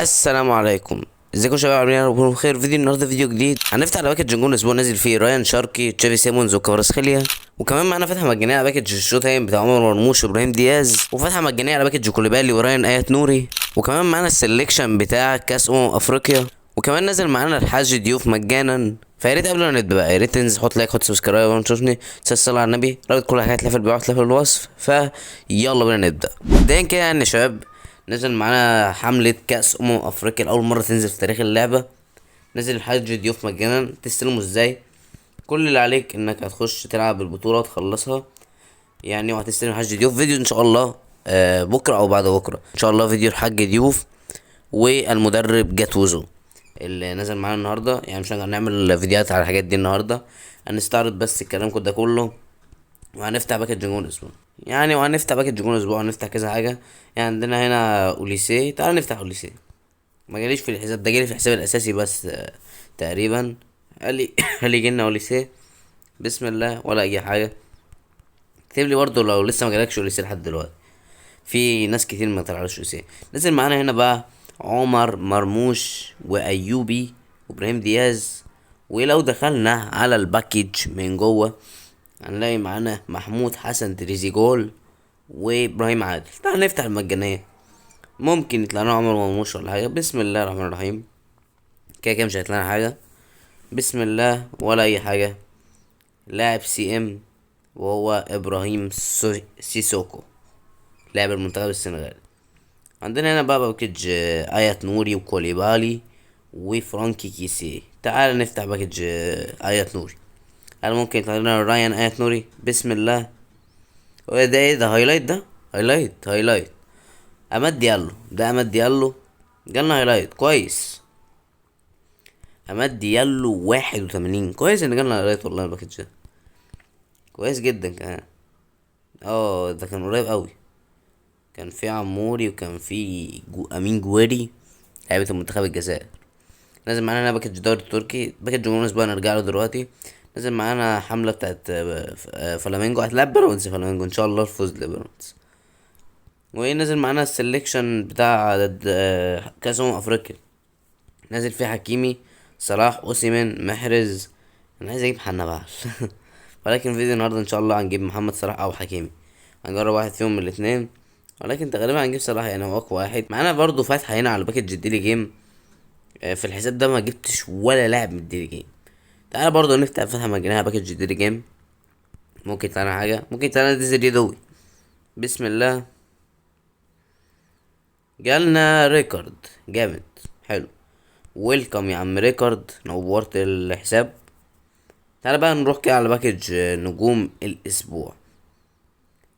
السلام عليكم. ازيكم يا شباب؟ عاملين ايه؟ ربكم بخير. فيديو النهارده فيديو جديد، هنفتح على باكج جنجون اسبوع نازل فيه رايان شاركي، تشافي سيمونز، وكفاراتسخيليا. وكمان معانا فتحه مجانيه على باكج الشو تايم بتاع عمر مرموش وابراهيم دياز، وفتحه مجانيه على باكج كوليبالي ورايان ايات نوري. وكمان معانا السلكشن بتاع كاس افريقيا. وكمان نازل معانا الحاج ضيوف مجانا. فيا ريت قبل ما نبدا بقى، يا ريت تنزل حط لايك، حط سبسكرايب، وتشوفني تصلي على النبي. رابط كل الحاجات اللي في البيع في الوصف. فيلا بينا نبدا. مبدئيا كده يعني يا شباب، نزل معانا حملة كأس أفريقيا لأول مرة تنزل في تاريخ اللعبة. نزل الحاج ضيوف مجانا. تستلمه ازاي؟ كل اللي عليك انك هتخش تلعب البطولة وتخلصها يعني، وهتستلم الحاج ضيوف. فيديو ان شاء الله بكرة او بعد بكرة ان شاء الله، فيديو الحاج ضيوف والمدرب جاتوزو اللي نزل معانا النهارده. يعني مش هنعمل فيديوهات على الحاجات دي النهارده، هنستعرض بس الكلام ده كله. وهنفتح باكج جنجون اسبوع يعني، وهنفتح باكج جنجون اسبوع، هنفتح كذا حاجة. يعني عندنا هنا اوليسيه، تعال نفتح اوليسيه. ما جاليش في الحساب ده، جالي في الحساب الاساسي بس تقريبا. قال لي قال لي جينا اوليسيه. بسم الله ولا اي حاجه. اكتب لي برضه لو لسه ما جالكش اوليسيه لحد دلوقتي. في ناس كتير ما طلعلوش اوليسيه. نزل معانا هنا بقى عمر مرموش وايوبي وابراهيم دياز. ولو دخلنا على الباكيج من جوه هنلاقي معانا محمود حسن تريزيجول وابراهيم عادل. تعال نفتح المجانيه، ممكن يطلع لنا عمر مرموش ولا حاجه. بسم الله الرحمن الرحيم. كده كده مش هيطلع لنا حاجه. بسم الله ولا اي حاجه. لاعب سي ام، وهو ابراهيم سيسوكو، لاعب المنتخب السنغالي. عندنا هنا بقى باكج ايات نوري وكوليبالي وفرانكي كيسي. تعال نفتح باكج ايات نوري. هل ممكن يطلع لنا رايان ايات نوري؟ بسم الله. ده ايه ده؟ هايلايت ده؟ هايلايت اماد ديالو. ده اماد ديالو. جالنا هايلايت كويس. اماد ديالو 81. كويس ان جالنا هايلايت والله. الباكج ده كويس جدا كمان. ده كان قريب قوي. كان في عموري وكان في امين جويري، لعيبه المنتخب الجزائر. نازل معانا هنا باكج الدوري التركي، باكج جمهور بقى نرجع له دلوقتي. نازل معانا حمله بتاعت فلامينجو. هتلعب بيراميدز فلامينجو ان شاء الله الفوز لبيراميدز. نازل معانا السلكشن بتاع كاس افريقيا. نازل فيه حكيمي، صلاح، اوسيمين، محرز. انا عايز اجيب حنا بقى ولكن فيديو النهارده ان شاء الله هنجيب محمد صلاح او حكيمي. هنجرب واحد فيهم من الاثنين، ولكن غالبا هنجيب صلاح يعني، هو اقوى واحد معانا. برضو فاتحه هنا على باكج الديلي جيم. في الحساب ده ما جبتش ولا لاعب من الديلي جيم. تعالى برضو نفتح فتحه مجانيه على باكج الديلي جيم. ممكن تعالى حاجه، ممكن تعالى ديزري دوي. بسم الله. جالنا ريكورد جامد حلو. ويلكم يا عم ريكورد، نورت الحساب. تعالى بقى نروح كده على باكج نجوم الاسبوع.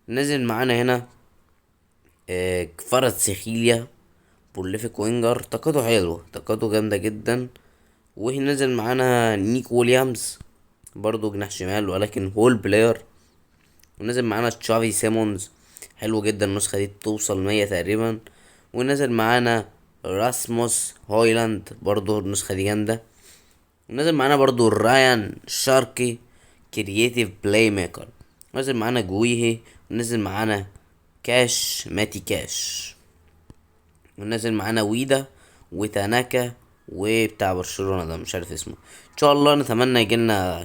نزل معانا هنا كفاراتسخيليا، بوليفيك وينجر. طاقته حلوة، طاقته جامدة جدا. ونزل معانا نيك ويليامز، برضو جناح شمال ولكن هول بلاير. ونزل معانا تشافي سيمونز، حلو جدا. النسخة دي توصل 100 تقريبا. ونزل معانا راسموس هويلاند، برضو النسخة دي جامدة. ونزل معانا برضو رايان شاركي، كرييتيف بلاي ميكر. نزل معانا جويهي. ونزل معانا كاش ماتي كاش. ونزل معانا ويدا وتاناكا وبتاع برشلونة ده مش عارف اسمه. ان شاء الله نتمنى يجيلنا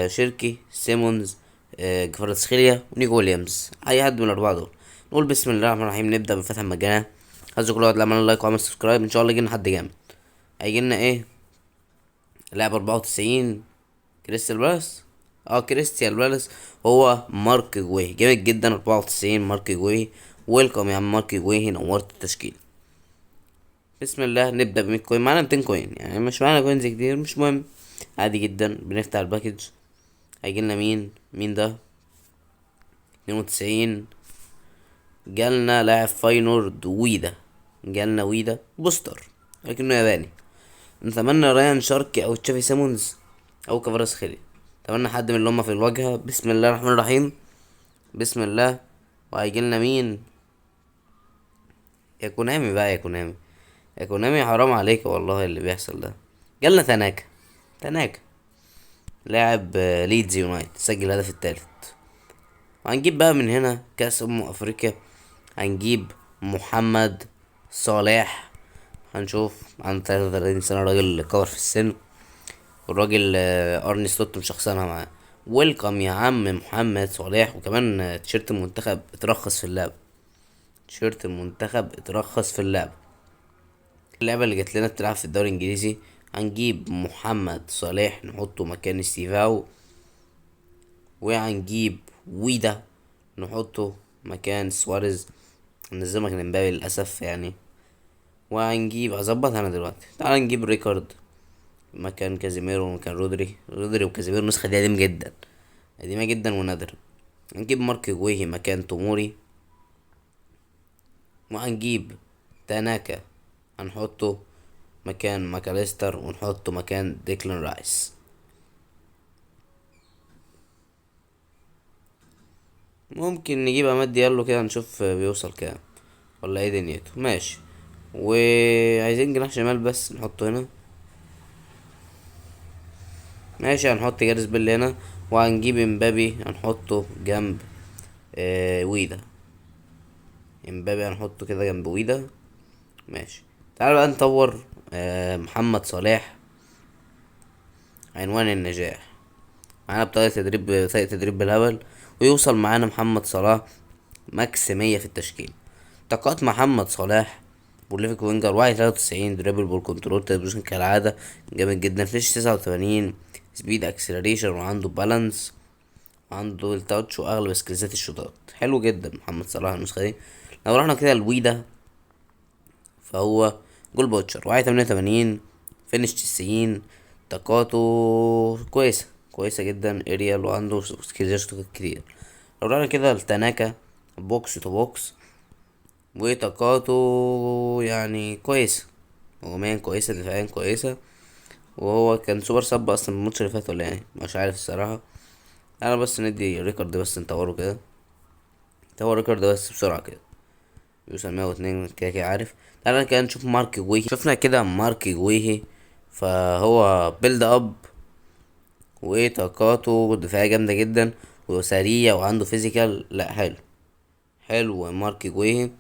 شركي سيمونز، كفاراتسخيليا ونيكو ويليامز، اي حد من الاربعه دول. نقول بسم الله الرحمن الرحيم، نبدا بفتح مجانا. عايز كل واحد يعمل لايك وعمل سبسكرايب، ان شاء الله يجيلنا حد جامد. هيجيلنا ايه؟ لاعب 94 كريستال بالاس. كريستيان بالاس. هو مارك جوي جامد جدا. 94 مارك جوي. ويلكم يا عم مارك جوي، نورت التشكيل. بسم الله. نبدا ب 100 كوين. معانا 200 كوين يعني، مش معانا كوينز كتير، مش مهم. عادي جدا. بنفتح الباكج. هيجيلنا مين ده؟ 92. جالنا لاعب فاينورد ويدا. جالنا ويدا بوستر لكنه ياباني. نتمنى ريان شاركي او تشافي سيمونز او كفاراتسخيليا. اتمنى حد من اللي هم في الواجهه. بسم الله الرحمن الرحيم. بسم الله. وهيجيلنا مين؟ يا كونامي بقى، يا كونامي، يا كونامي، حرام عليك والله اللي بيحصل ده. جالنا تناكا لاعب ليدز يونايتد، سجل الهدف الثالث. وهنجيب بقى من هنا كاس افريقيا. هنجيب محمد صالح هنشوف عنده 33 سنة، راجل كبر في السن، والراجل ارني سلوت مشخصنها معاه. ويلكم يا عم محمد صالح. وكمان تيشيرت المنتخب اترخص في اللعب، تيشيرت المنتخب اترخص في اللعب. اللعبة اللي جات لنا بتلعب في الدوري الانجليزي. هنجيب محمد صالح نحطه مكان ستيفاو، وهنجيب ويدا نحطه مكان سواريز. ننزل مكان امبابي للاسف يعني. وهنجيب هظبط انا دلوقتي. تعال نجيب ريكارد مكان كازيميرو ومكان رودري وكازيميرو النسخة دي قديم جدا، قديمة جدا ونادرة. هنجيب مارك جويهي مكان توموري، وهنجيب تاناكا هنحطه مكان ماكاليستر، ونحطه مكان ديكلان رايس. ممكن نجيب عماد ديالو كده نشوف بيوصل كام ولا ايه دنيته. ماشي. وعايزين جناح شمال بس نحطه هنا. ماشي، هنحط جاريس بيل هنا. وهنجيب امبابي هنحطه جنب ويدا. امبابي هنحطه كده جنب ويدا. ماشي. تعال بقى نطور محمد صلاح عنوان النجاح. معانا بطاقة تدريب بالهبل. ويوصل معانا محمد صلاح ماكس 100 في التشكيل. طاقات محمد صلاح: بوليفيك وينجر 91، دريبل بول كنترول تريبيوشن كالعادة جامد جدا، فيش 89، سبيد اكسلريشن، وعنده بالانس، وعنده التاتش، واغلب سكيلزات الشوطات. حلو جدا محمد صلاح النسخة دي. لو رحنا كده لويدا فهو جول بوتشر 88، فينش 90، طاقاته كويسة جدا اريال، وعنده سكيلزات كتير. لو رحنا كده لتناكا بوكس تو بوكس، وطاقاته يعني كويسة، هجوميا كويسة، دفاعيا كويسة. وهو كان سوبر سب اصلا الماتش اللي فات ولا يعني مش عارف الصراحة. انا بس ندي ريكورد بس نطوره كده، نطور ريكورد بس بسرعة كده. يوصل 102 كده كده عارف. تعالى كده نشوف مارك جويهي. شفنا كده مارك جويهي فهو بيلد اب، وطاقاته دفاعية جامدة جدا، وسريع، وعنده فيزيكال. لا حلو، حلو مارك جويهي.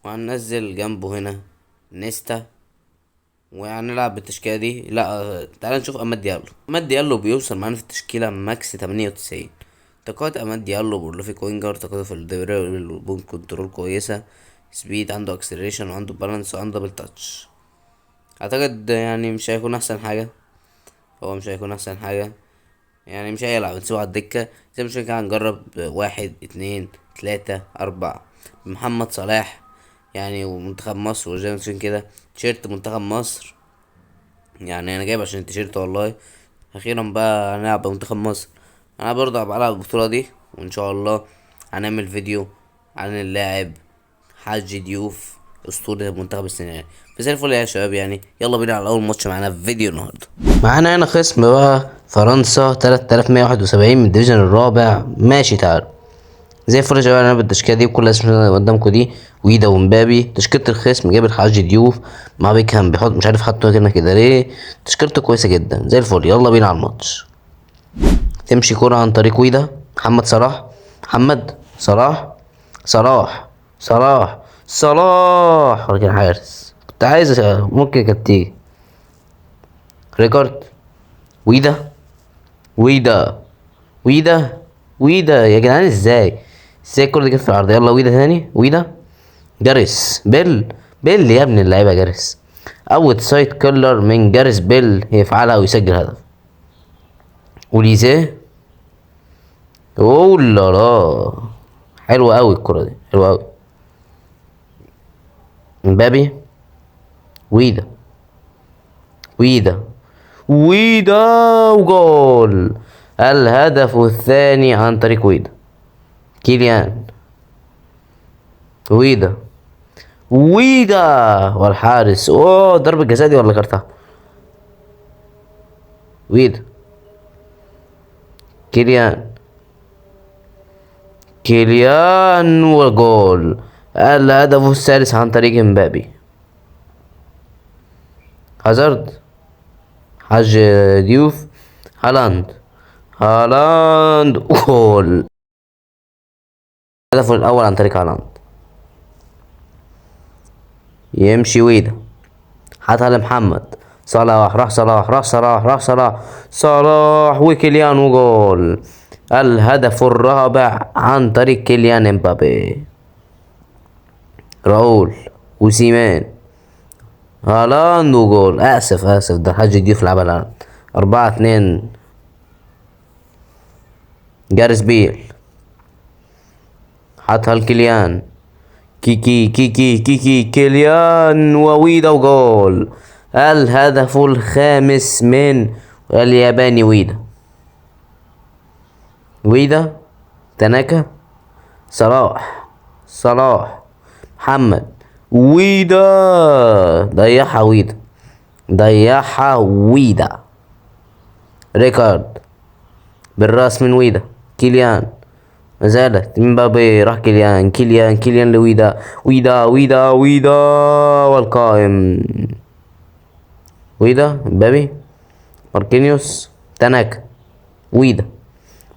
وهننزل جنبه هنا نيستا، وهنلعب بالتشكيلة دي. لا تعال نشوف اماد ديالو. اماد ديالو بيوصل معانا في التشكيلة ماكس 98. طاقات اماد ديالو برولوفيك وينجر، طاقته في الدريبل والبون كنترول كويسة، سبيد، عنده اكسلريشن، وعنده بالانس، وعنده دبل تاتش. اعتقد يعني مش هيكون احسن حاجة، هو مش هيكون احسن حاجة يعني. مش هيلعب، نسيبه على الدكة. زي مش كده هنجرب 1 2 3 4 محمد صلاح يعني، ومنتخب مصر. وزي ما تشوفين كده تيشيرت منتخب مصر، يعني انا جايب عشان التيشيرت والله. اخيرا بقى هنلعب بمنتخب مصر. انا برضه هبقى العب البطولة دي، وان شاء الله هنعمل فيديو عن اللاعب حاج ديوف اسطورة المنتخب السنغالي. فزي الفل يا شباب يعني. يلا بينا على اول ماتش معانا في فيديو النهارده. معانا هنا خصم بقى فرنسا 3171 من الديفيجن الرابع. ماشي تعال زي الفل يا شباب. انا بالتشكيله دي وكل اسم قدامكم دي، ويدا ومبابي. تشكيله الخصم جاب الحاج ديوف مع بيكهام، بيحط مش عارف حطه هنا كده ليه. تشكيلته كويسه جدا زي الفل. يلا بينا على الماتش. تمشي كرة عن طريق ويدا. محمد صلاح، محمد صلاح، صلاح ولكن حارس. كنت عايز ممكن كانت تيجي ريكارد. ويدا ويدا ويدا ويدا يا جدعان، ازاي الكرة دي جت في العرض. يلا ويدا تاني، ويدا جاريس بيل يا ابن اللعيبة. جاريس اوت سايد كيلر من جاريس بيل يفعلها ويسجل هدف. وليزيه، اوه لا لا، حلوة اوي الكرة دي، حلوة اوي. مبابي، ويدا ويدا ويدا وجول. الهدف الثاني عن طريق ويدا. كيليان، ويدا والحارس. اوه ضربة جزاء دي ولا كارتة. ويدا، كيليان، وجول. الهدف الثالث عن طريق امبابي. هازارد، حاج ديوف، هالاند جول. الهدف الاول عن طريق هالاند. يمشي ويدا، حطها لمحمد صلاح، راح صلاح، راح صلاح، راح صلاح، صلاح وكيليان وجول. الهدف الرابع عن طريق كيليان امبابي. راؤول وسيمان، هالاند وجول. اسف ده حاج ضيوف لعبها الان. 4-2. جاريس بيل حطها لكيليان، كيكي كيليان وويدا وجول. الهدف الخامس من الياباني ويدا تناكا، صلاح محمد، ويدا ضيعها ويدا. ريكارد بالراس من كيليان، ما زالت مبابي، راح كيليان لويدا، ويدا والقائم. مبابي، ماركينيوس، تناكا، ويدا،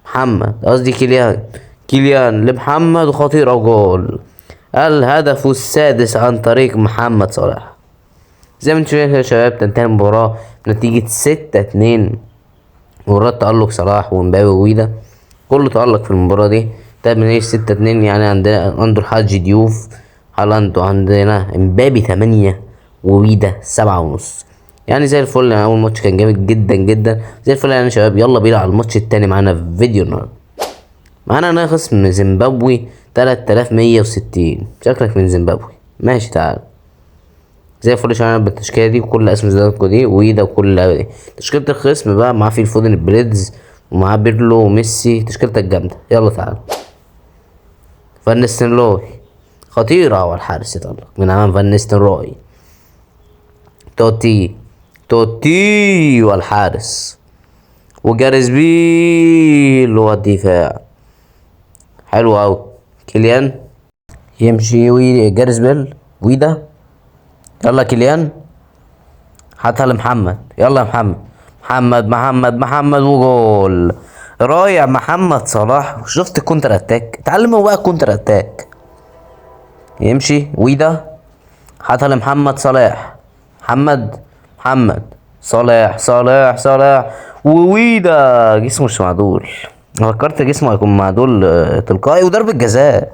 محمد، قصدي كيليان لمحمد وخطيرة وجول. الهدف السادس عن طريق محمد صلاح. زي ما انتم شايفين يا شباب، تنتهي المباراة بنتيجة 6-2. ورد تألق صلاح ومبابي وويدا، كله تألق في المباراة دي. طيب من ايه 6-2؟ يعني عنده الحاج ضيوف هالاند، وعندنا امبابي 8 وويدا 7.5. يعني زي الفل. يعني اول ماتش كان جامد جدا زي الفل يعني يا شباب. يلا بينا على الماتش التاني معانا في فيديو النهارده. معانا ناقص من زيمبابوي 3160. شكلك من زيمبابوي، ماشي تعال. زي الفل شباب بالتشكيله دي وكل اسم زيدانكو دي ويدا وكل اللعبه دي. تشكيله الخصم بقى معاه في الفودن البريدز ومعاه بيرلو وميسي. تشكيلتك جامده. يلا تعال. فان نيستلروي خطيره، هو الحارس يتألق من امام فان نيستلروي. توتي والحارس، وجاريس بيل هو الدفاع. حلو اوي. كيليان يمشي جاريس بيل ويدا. يلا كيليان حطها لمحمد. يلا يا محمد وجول. رايع محمد صلاح. شفت الكونتر اتاك؟ اتعلموا بقى الكونتر اتاك. يمشي ويدا، حطها لمحمد صلاح. محمد صلاح وويدا. جسمه مش معدول. فكرت جسمه هيكون معدول تلقائي. وضربة جزاء،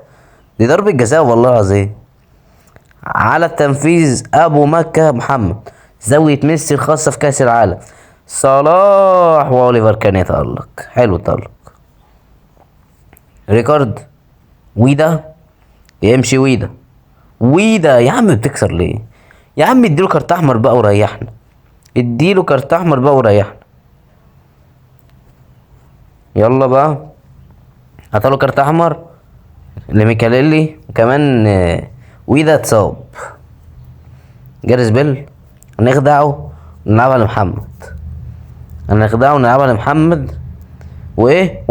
دي ضربة جزاء والله العظيم. على التنفيذ ابو مكة محمد. زاوية ميسي الخاصة في كأس العالم. صلاح واوليفر كان يتألق. حلو التألق. ريكارد ويدا، يمشي ويدا. يا عم بتكسر ليه؟ يا عم اديله كارت احمر بقى وريحنا. يلا بقى هاتله كارت احمر لميكاليلي. وكمان ويدا اتصاب. جاريس بيل نخدعه ونلعبها لمحمد وايه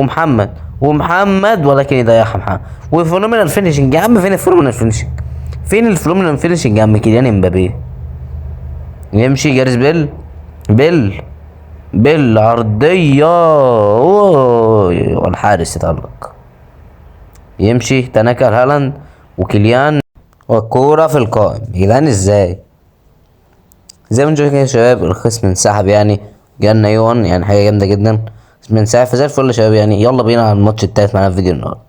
ومحمد ولكن يضيعها محمد. وفينومينال فينيشنج. يا عم فين الفينومينال فينيشنج يا عم كيليان امبابي. يمشي جاريس بيل عرضية والحارس يتألق. يمشي تناكا هالاند وكيليان والكورة في القائم. يا جدعان ازاي؟ زي ما انتوا كده يا شباب الخصم انسحب. يعني جالنا يوان، يعني حاجة جامدة جدا. بنساعد فزي الفل يا شباب. يعني يلا بينا على الماتش التالت معانا في فيديو النهارده.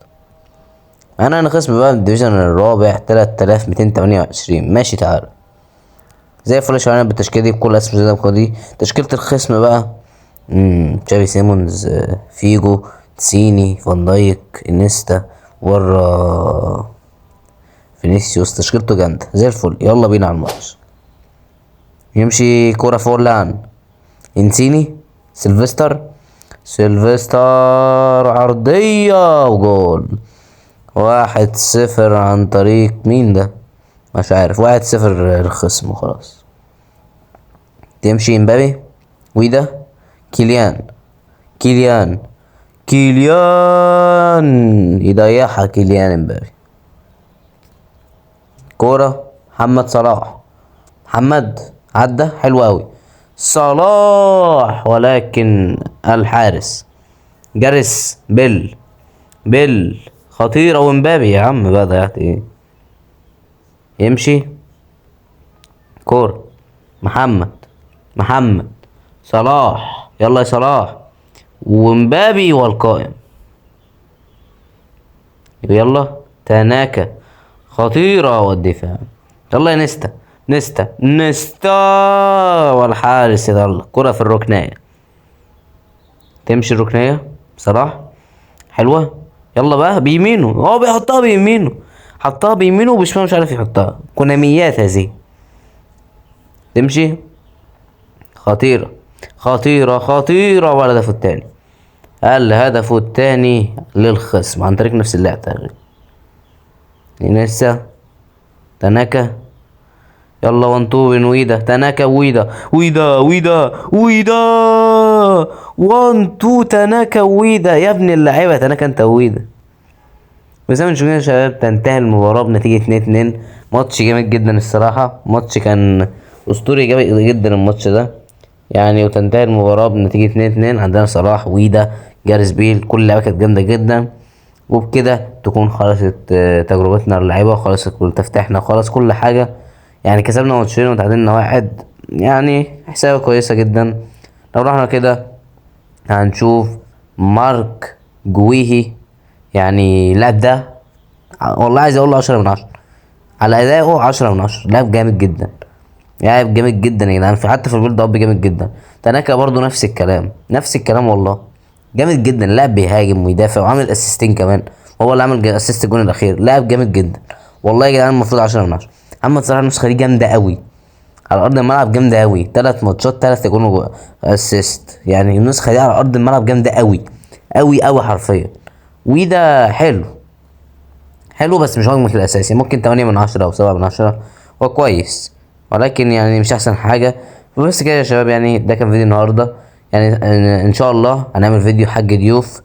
انا خصم بقى من الديفيجن الرابع 3228. ماشي تعال. زي الفل يا شباب بالتشكيله دي بكل اسم زي دي. تشكيله الخصم بقى تشافي سيمونز، فيجو، تسيني، فان دايك، انيستا، ورا فينيسيوس. تشكيلته جامده زي الفل. يلا بينا على الماتش. يمشي كوره فورلان، انسيني، سيلفستر عرضية وجول. 1-0 عن طريق مين ده؟ مش عارف. 1-0 الخصم وخلاص. تمشي امبابي ويدا، كيليان يضيعها كيليان امبابي. كورة محمد صلاح. عدى حلو اوي. صلاح ولكن الحارس جاريس بيل خطيرة. ومبابي يا عم بقى ضيعت ايه. يمشي كورة. محمد صلاح، يلا يا صلاح. ومبابي والقائم، يلا تناكا خطيرة والدفاع. يلا يا نيستا والحارس. يلا كرة في الركنية، تمشي الركنية صلاح، حلوة. يلا بقى بيمينه، هو بيحطها بيمينه، حطها بيمينه وبشماله مش عارف يحطها. كوناميات هذه تمشي. خطيرة والهدف التاني. الهدف التاني للخصم عن طريق نفس اللاعب تقريبا. نيستا تناكا، يلا وانتو ويدا تناكا ويدا 1 2 تناكا ويدا. يا ابن اللعيبه تناكا انت ويدا. وزي ما نشوفين يا شباب تنتهي المباراه بنتيجه 2-2. ماتش جامد جدا الصراحه، ماتش كان اسطوري جامد جدا الماتش ده يعني. وتنتهي المباراه بنتيجه 2-2. عندنا صلاح، ويدا، جاريث بيل، كل اللعيبه كانت جامده جدا. وبكده تكون خلصت تجربتنا اللعيبه، وخلصت كل تفتيحنا، وخلص كل حاجه يعني. كسبنا ماتشين وتعادلنا واحد، يعني حسابه كويسه جدا. لو رحنا كده هنشوف مارك جويهي، يعني اللاعب ده والله عايز اقول له 10/10 على ادائه. 10/10، لاعب جامد جدا، لاعب جامد جدا يا جدعان. في حتى في البيلد اب جامد جدا. تناكا برضو نفس الكلام والله، جامد جدا. لاعب بيهاجم ويدافع وعامل اسيستين كمان، هو اللي عمل اسيست الجون الاخير. لاعب جامد جدًا والله يا جدعان، المفروض 10/10. محمد صلاح النسخه دي جامده قوي على ارض الملعب، جامده قوي. 3 ماتشات 3 جون اسيست، يعني النسخه دي على ارض الملعب جامده قوي حرفيا. وده حلو بس مش هو الاساسي. ممكن 8/10 او 7/10، هو كويس ولكن يعني مش احسن حاجه. بس كده يا شباب، يعني ده كان فيديو النهارده. يعني ان شاء الله هنعمل فيديو حاج ضيوف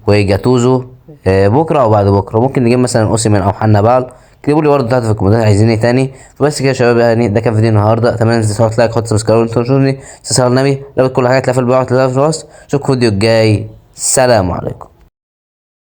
وجاتوزو بكره او بعد بكره. ممكن نجيب مثلا اوسيمين او حنا بعل. اكتبوا لي برضه تحت في الكومنتات عايزين ايه تاني. فبس كده يا شباب، يعني ده كان فيديو النهارده. اتمنى تنسوا لايك، حط سبسكرايب، وانتوا تنشروني. تسال النبي لو كل حاجه تلاقي في الوصف. اشوفكم الفيديو الجاي. سلام عليكم.